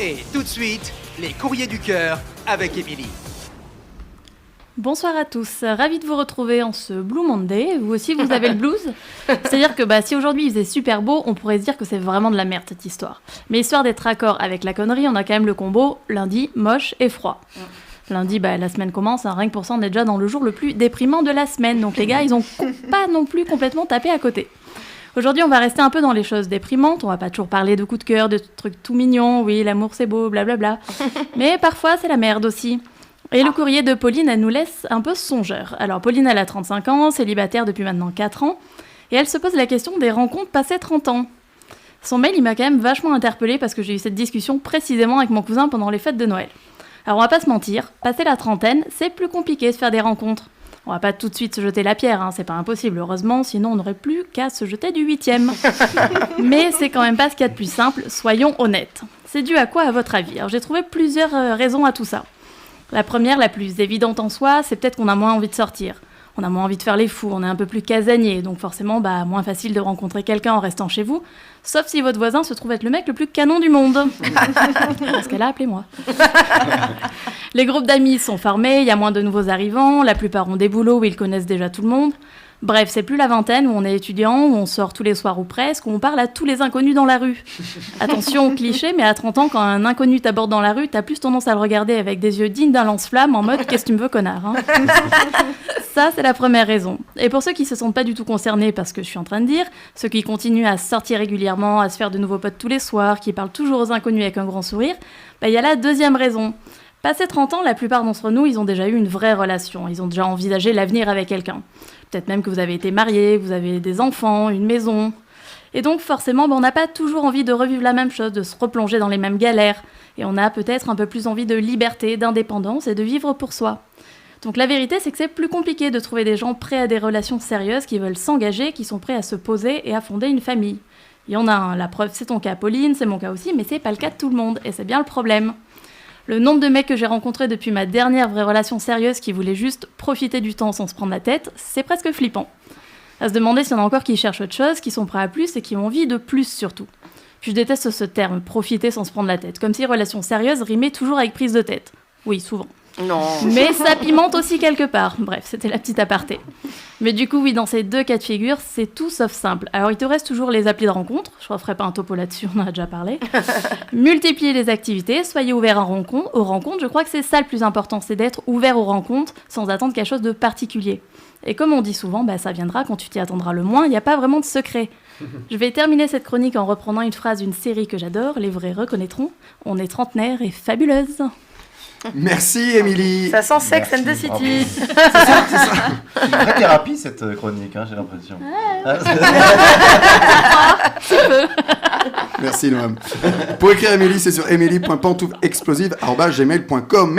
Et tout de suite, les courriers du cœur avec Émilie. Bonsoir à tous, ravi de vous retrouver en ce Blue Monday. Vous aussi, vous avez le blues. C'est-à-dire que si aujourd'hui il faisait super beau, on pourrait se dire que c'est vraiment de la merde cette histoire. Mais histoire d'être raccord avec la connerie, on a quand même le combo lundi, moche et froid. Lundi, la semaine commence, rien que pour ça, on est déjà dans le jour le plus déprimant de la semaine. Donc les gars, ils ont pas non plus complètement tapé à côté. Aujourd'hui, on va rester un peu dans les choses déprimantes. On va pas toujours parler de coups de cœur, de trucs tout mignons. Oui, l'amour c'est beau, blablabla. Mais parfois, c'est la merde aussi. Et le courrier de Pauline, elle nous laisse un peu songeur. Alors Pauline, elle a 35 ans, célibataire depuis maintenant 4 ans, et elle se pose la question des rencontres passées 30 ans. Son mail, il m'a quand même vachement interpellée parce que j'ai eu cette discussion précisément avec mon cousin pendant les fêtes de Noël. Alors on va pas se mentir, passer la trentaine, c'est plus compliqué de se faire des rencontres. On va pas tout de suite se jeter la pierre, c'est pas impossible, heureusement, sinon on n'aurait plus qu'à se jeter du 8e. Mais c'est quand même pas ce qu'il y a de plus simple, soyons honnêtes. C'est dû à quoi à votre avis ? Alors j'ai trouvé plusieurs raisons à tout ça. La première, la plus évidente en soi, c'est peut-être qu'on a moins envie de sortir. On a moins envie de faire les fous, on est un peu plus casanier, donc forcément, moins facile de rencontrer quelqu'un en restant chez vous, sauf si votre voisin se trouve être le mec le plus canon du monde. Dans ce cas-là, appelez-moi. Les groupes d'amis sont formés, il y a moins de nouveaux arrivants, la plupart ont des boulots où ils connaissent déjà tout le monde. Bref, c'est plus la vingtaine où on est étudiant, où on sort tous les soirs ou presque, où on parle à tous les inconnus dans la rue. Attention, cliché, mais à 30 ans, quand un inconnu t'aborde dans la rue, t'as plus tendance à le regarder avec des yeux dignes d'un lance-flamme en mode « Qu'est-ce que tu me veux, connard ?» Ça, c'est la première raison. Et pour ceux qui se sentent pas du tout concernés par ce que je suis en train de dire, ceux qui continuent à sortir régulièrement, à se faire de nouveaux potes tous les soirs, qui parlent toujours aux inconnus avec un grand sourire, y a la deuxième raison. Passé 30 ans, la plupart d'entre nous, ils ont déjà eu une vraie relation. Ils ont déjà envisagé l'avenir avec quelqu'un. Peut-être même que vous avez été mariés, vous avez des enfants, une maison. Et donc forcément, on n'a pas toujours envie de revivre la même chose, de se replonger dans les mêmes galères. Et on a peut-être un peu plus envie de liberté, d'indépendance et de vivre pour soi. Donc la vérité, c'est que c'est plus compliqué de trouver des gens prêts à des relations sérieuses, qui veulent s'engager, qui sont prêts à se poser et à fonder une famille. Il y en a, la preuve, c'est ton cas, Pauline, c'est mon cas aussi, mais c'est pas le cas de tout le monde. Et c'est bien le problème. Le nombre de mecs que j'ai rencontrés depuis ma dernière vraie relation sérieuse qui voulaient juste profiter du temps sans se prendre la tête, c'est presque flippant. À se demander s'il y en a encore qui cherchent autre chose, qui sont prêts à plus et qui ont envie de plus surtout. Puis je déteste ce terme, profiter sans se prendre la tête, comme si relation sérieuse rimait toujours avec prise de tête. Oui, souvent. Non. Mais ça pimente aussi quelque part. Bref, c'était la petite aparté. Mais du coup, oui, dans ces deux cas de figure, c'est tout sauf simple. Alors, il te reste toujours les applis de rencontre. Je ne referai pas un topo là-dessus, on en a déjà parlé. Multipliez les activités, soyez ouverts aux rencontres. Je crois que c'est ça le plus important, c'est d'être ouvert aux rencontres sans attendre quelque chose de particulier. Et comme on dit souvent, ça viendra quand tu t'y attendras le moins, il n'y a pas vraiment de secret. Je vais terminer cette chronique en reprenant une phrase d'une série que j'adore, les vrais reconnaîtront. On est trentenaire et fabuleuse. Merci Émilie. Ça sent Sex and the City. C'est une vraie thérapie cette chronique, j'ai l'impression. Merci Noam. Pour écrire Émilie, c'est sur emily.pantouflexplosive@gmail.com.